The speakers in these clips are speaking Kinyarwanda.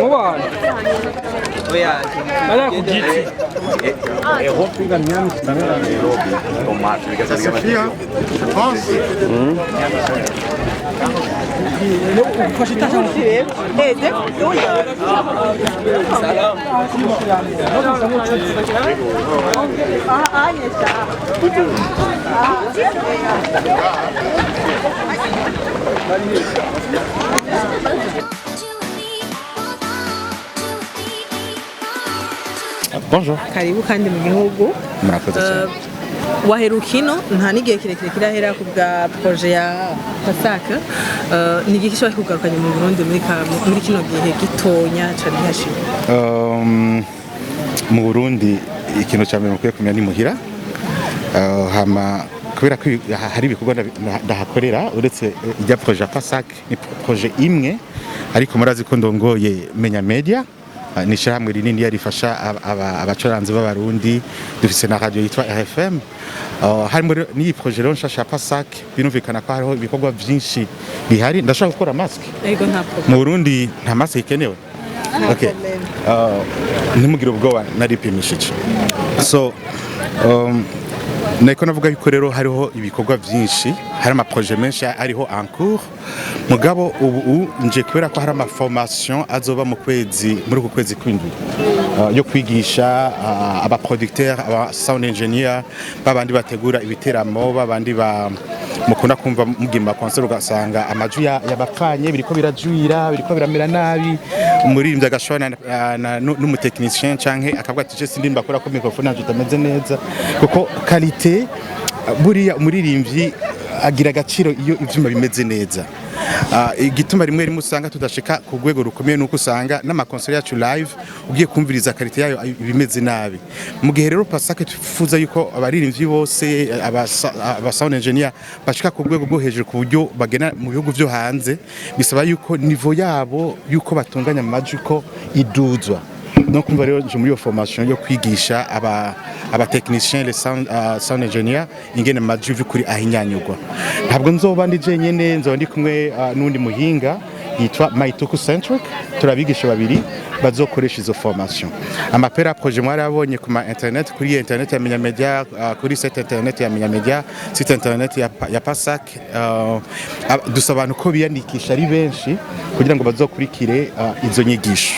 Mubana. Bana ku giti. Bonjour. Karibu kandi mu gihugu. Murakoze cyane. Waherukino nta n'igihe kirekire kirahera ku bwa projet ya Pasaka. Ni igiki cyo kugarukanya mu Burundi muri kino gihe gitonya cyane hashimye. Mu Burundi ikintu cya mbere mukwiye kumenya ni muhira. Hama kubera ko hari ibikorwa ndahakorera uretse ijya projet ya Pasaka ni projet imwe ariko murazi ko ndongoye Menya Media. Ni ishyirahamwe rinini rifasha abacuranzi b'abarundi dufise na radio yitwa RFM harimo n'iyi projet rero nshasha Pasaka binumvikana ko hariho ibikorwa byinshi bihari ndashaka gukora mask mu Burundi nta mask ikenewe okay ntimugire ubwoba naripimishije so niko navuga yuko rero hariho ibikorwa byinshi hari ama projet menshi ariho en cours mugabo ubu nje kubera ko hari ama formation azoba mu kwezi muri ku kwezi kw'indwi yo kwigisha aba producteur aba sound engineer babandi bategura ibiteramo babandi mukunda kumva mugimba concert ugasanga amaju yabapfanye biriko birajuira biriko biramera nabi umuririmbyi agashona n'umutekinicien canke akavuga ati je sindimba akora ko microphone nanje itameze neza kuko qualité buriya umuririmbyi agira agaciro iyo ivyuma bimeze neza igituma rimwe usanga tudashika ku rwego rukomeye nuko usanga n'amakonser yacu live ugiye kumviriza qualité yayo bimeze nabi mu gihe rero Pasaka tufuza yuko abaririmbyi bose aba sound engineer bashika ku rwego rwo hejuru ku buryo bagena mu bihugu byo hanze bisaba yuko niveau yabo yuko batunganya amajwi ko iduzwa no kumva rero nje muri yo formation yo kwigisha aba techniciens les sound engineer ingene amajwi kuri ahinyanyugwa ntabwo nzoba ndi jenyene nzoba ndi kumwe n'undi muhinga yitwa Maituku Centric turabigisha babiri bazokoresha izo formation amapera projet mwari abonye ku internet kuri internet ya Menya Media kuri site internet ya Menya Media site internet ya Pasaka dusaba abantu ko biyandikisha ari benshi kugira ngo bazokurikire izo nyigisho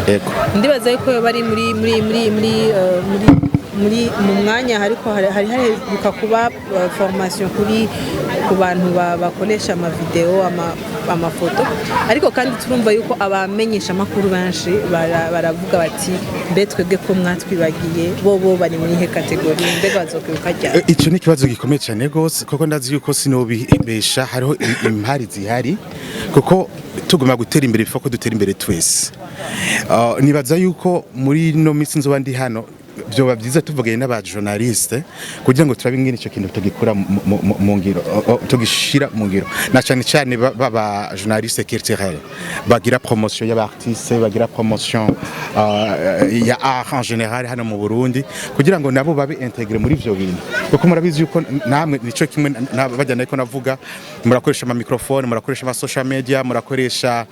ego ndibaza yuko bari mu mwanya hariko hari buka kuba formation kuri ku bantu bakoresha ama video amafoto ariko kandi turumva yuko abamenyesha makuru benshi baravuga bati mbetwebwe ko mwatwibagiye bo bari muri he category mbega bazokwibuka cyane ico ni kibazo gikomeye cyane gose kuko ndazi yuko sinobihesha hariho impari zihari kuko tuguma gutera imbere bifoko dutera imbere twese nibaza yuko muri no minsi nzoba ndi hano byoba byiza tuvuganye n'aba journaliste kugira ngo turabingene ico kintu tugikura mu ngiro tugishira mu ngiro na cyane cyane baba journaliste culturel bagira promotion y'aba artistes bagira promotion ya art en général hano mu Burundi kugira ngo nabo babe intégrer muri ivyo bintu kuko murabizi yuko namwe nico kimwe bajyana ariko navuga murakoresha ama microphone murakoresha ama social media murakoresha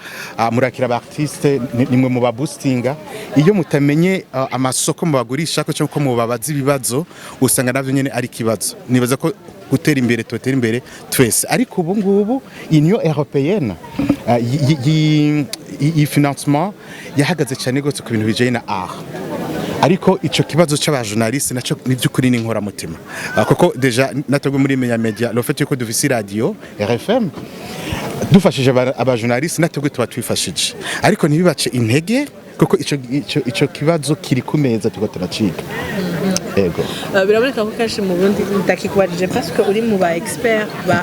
murakira aba artistes nimwe mu ba boostinga iyo mutamenye amasoko mu bagurisha ko mu babazi ibibazo usanga navyo nyene ari kibazo nibaza ko gutera imbere totera imbere twese ariko ubu ngubu Union Européenne i financement yahagaze cyane gose ku bintu bijanye na art ariko ico kibazo c'aba journaliste naco nivyukuri ni nkora mutima kuko deja natagwe muri Menya Media le fait ko dufise radio RFM dufashije aba journaliste natagwe tuba twifashije ariko ntibibace intege kuko ico kibazo kiri ku meza tuko turaciga ego biraboneka ko kashi mu Burundi ndakikubajije parce que uri mu ba expert ba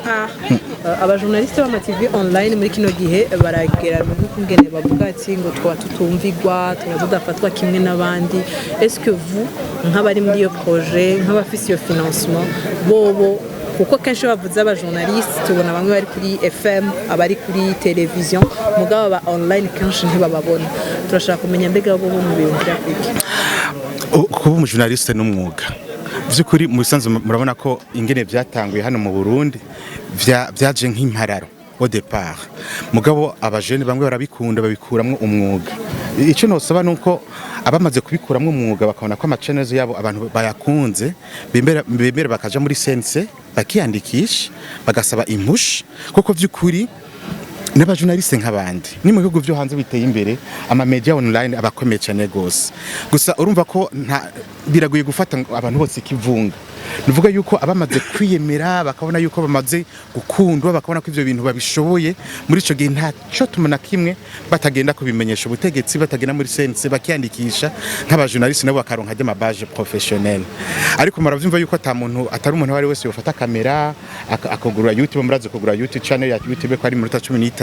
aba journaliste ba TV online muri kino gihe baragera mu kungene bavuga ati ngo twa tutumvigwa tudafatwa kimwe n'abandi est-ce que vous nk'abari muri iyo projet nk'abafise iyo financement bobo kuko kenshi bavuze aba journaliste tubona bamwe bari kuri FM abari kuri television mugabo ba online kenshi ntibababona turashaka kumenya mbega bo mu biyumvira kwiki kuba umu journaliste n'umwuga by'ukuri mu bisanzwe murabona ko ingene byatanguye hano mu Burundi byaje nk'impararo au départ mugabo abajene bamwe barabikunda babikuramwo umwuga icyo nosaba nuko abamaze kubikuramwo umwuga bakabona ko amachannels yabo abantu bayakunze bemera bakaja muri sense bakiyandikisha bagasaba impush kuko vy'ukuri n'abajournaliste nk'abandi ni mu bihugu byo hanze biteye imbere ama media online abakomeye cyane gose gusa urumva ko biraguye gufata abantu bose kivunga nuvuga yuko abamaze kwiyemera bakabona yuko bamaze gukundwa bakabona ko ivyo bintu babishoboye muri ico gihe ntaco tumana kimwe batagenda kubimenyesha ubutegetsi batagenda muri sense bakiyandikisha nk'abajournaliste nabo bakaronka de mabaje professionnel ariko maravyumva yuko ata muntu atari umuntu wari wese yofata kamera akogura YouTube muraze kugura YouTube channel ya YouTube ko ari mu 15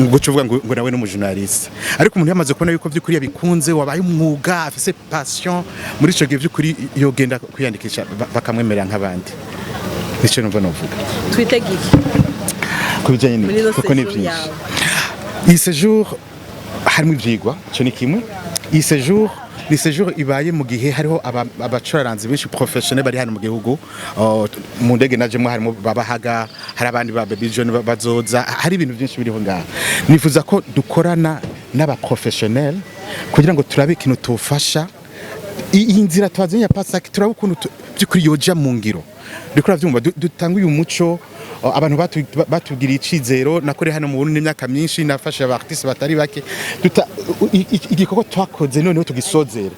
ngo cuvuga ngo nawe n'umujournaliste ariko umuntu yamaze kubona yuko vy'ukuri yabikunze wabaye umwuga afise passion muri ico gihe vy'ukuri yogenda kwiyandikisha bakamwemerera nk'abandi nico numva novuga twitegiki kubijanye ni kuko ni byinshi iyi séjour harimo ivyigwa cyo ni kimwe iyi séjour ni séjour ibaye mu gihe hariho abacuraranzi benshi professionnel bari hano mu gihugu mu ndege najemwe harimo babahaga hari abandi ba Baby John bazoza hari ibintu byinshi biriho ngaha nifuza ko dukorana n'aba professionnel kugira ngo turabe ikintu tufasha iyi nzira twazenya pasaki turabe ukuntu byukuri yoja mu ngiro rikora byumva dutanga uyu muco abantu batubwira icizero nakore hano mu Burundi imyaka myinshi nafasha abartiste batari bake igikoko twakoze noneho tugisozera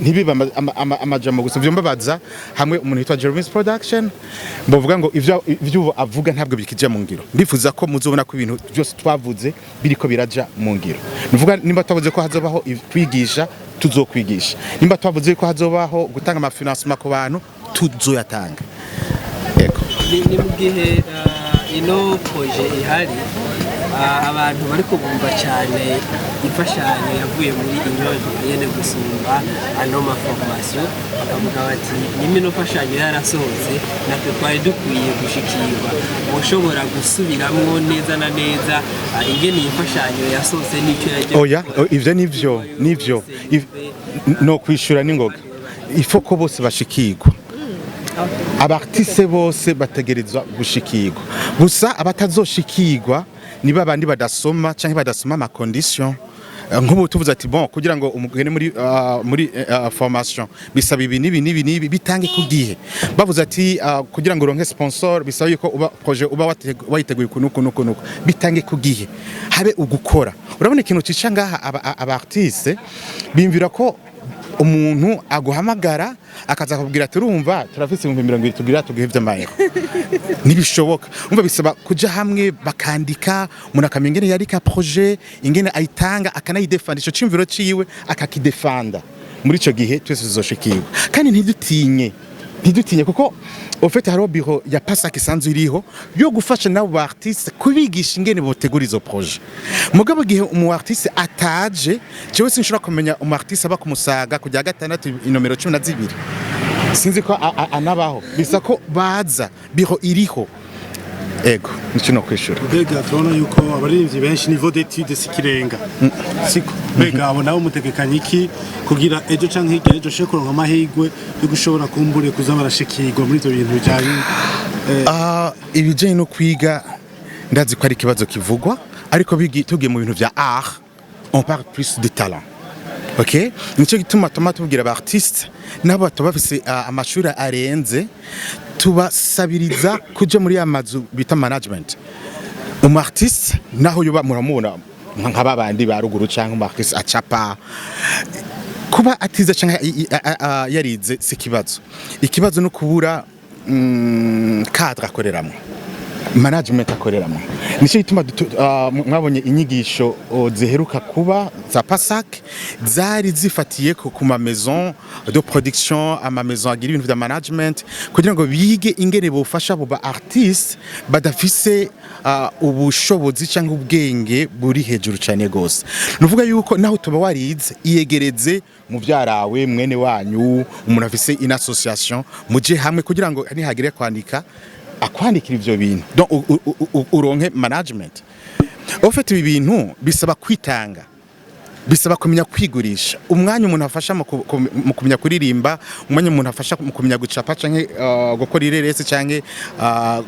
ntibiba amajambo gusa vyomba baza hamwe umuntu yitwa Jeremy's Production bavuga ngo ivyo avuga ntabwo bikija mu ngiro ndifuza ko muzobona ko ibintu byose twavuze biriko biraja mu ngiro nuvuga nimba twavuze ko hazobaho kwigisha tuzokwigisha nimba twavuze ko hazobaho gutanga amafinancement ku bantu tuzoyatanga ni mu gihe ino projet ihari abantu bari kubumva cyane imfashanyo yavuye muri inyoje yene gusumba ano maformation bakavuga bati nimino fashanyo yarasohotse natwe twari dukwiye gushikirwa ushobora gusubiramwo neza na neza ingene imfashanyo yasohotse n'icyo yaje oya ivyo nivyo no kwishura n'ingoga ifoko bose bashikirwa abartiste bose bategerezwa gushikirwa gusa abatazoshikirwa niba abandi badasoma canke badasoma ama condition nk'ubu tuvuze ati bon kugira ngo umugene muri formation bisaba ibi bitange ku gihe bavuze ati kugira ngo uronke sponsor bisaba yuko uba projet uba wayiteguye kunuko bitange ku gihe habe ugukora urabona ikintu cica ngaha abartiste bimvira ko umuntu aguhamagara akaza kubwira ati urumva turafise 200 tugira tugihevye amaye nibishoboka umva bisaba kuja hamwe bakandika umuntu akamengene yari ka projet ingene ayitanga akanayidefanda ico cimviro ciwe akakidefanda muri ico gihe twese tuzoshikirwa kandi ntidutinye kuko ofete haro biro ya pasaki sanzu iriho yo gufasha nabo ba artiste kubigisha ingene botegura izo projet mugabo gihe umu artiste ataje jewe sinshobora kumenya umu artiste aba kumusaga kujya gatandatu inomero 12 sinzi ko anabaho bisa ko baza biro iriho ego nico no kwishura mbega turabona yuko abaririmbyi benshi niveau d'étude sikirenga siko mbega abo nabo mutegekanye iki kugira ejo canke hirya ejo she kuronka amahigwe yo gushobora kumbure kuza barashikirwa muri ivyo bintu bijanye ibijanye no kwiga ndazi ko ari kibazo kivugwa ariko tugiye mu bintu vya art on parle plus de talent okay nico gituma tubwira aba artiste nabo bafise amashuri arenze tubasabiriza kuja muri amazu bita management artiste naho yoba muramubona nk'ababandi ba ruguru canke artiste acapa kuba atiza canke yarize ikibazo no kubura cadre akoreramo management akoreramo nico gituma mwabonye inyigisho ziheruka kuba za PASAC zari zifatiye ku ma maison de production ama maison agira ibintu vya management kugira ngo bige ingene bofasha abo ba artiste badafise ubushobozi cyangwa ubwenge buri hejuru cyane gose nuvuga yuko naho tuba warize iyegereze mu vyarawe mwene wanyu umuntu afise in association muje hamwe kugira ngo nihagire kwandika akwandikira ivyo bintu donc uronke management ofete ibi bintu bisaba kwitanga bisaba kumenya kwigurisha umwanya umuntu afasha mu kumenya kuririmba umwanya umuntu afasha mu kumenya gucapa canke gukora ireresi canke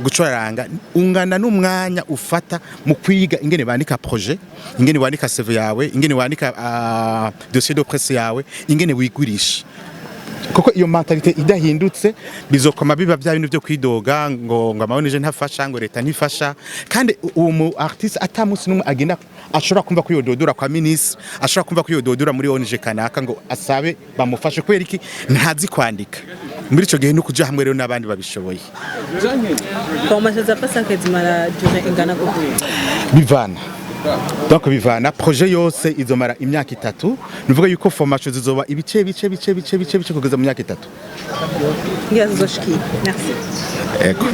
gucoraranga ungana n'umwanya ufata mu kwiga ingene bandika projet ingene wandika CV yawe ingene wandika dossier de presse yawe ingene wigurisha kuko iyo mentalite idahindutse bizokoma biba bya bintu byo kwidoga ngo amabonije ntafasha ngo leta ntifasha kandi uwo mu artiste atamusi numwe agenda ashobora kumva ko yododora kwa ministre ashobora kumva ko yododora muri ONG kanaka ngo asabe bamufashe kubera iki ntazi kwandika muri ico gihe no kuja hamwe rero n'abandi babishoboye formation za pasa kezimara june ingana ko bivana donc bivana projet yose izomara imyaka 3 nuvuga yuko formation zizoba ibice kugeza mu myaka 3 ngiye zoshiki merci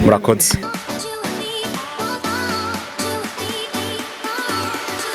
murakoze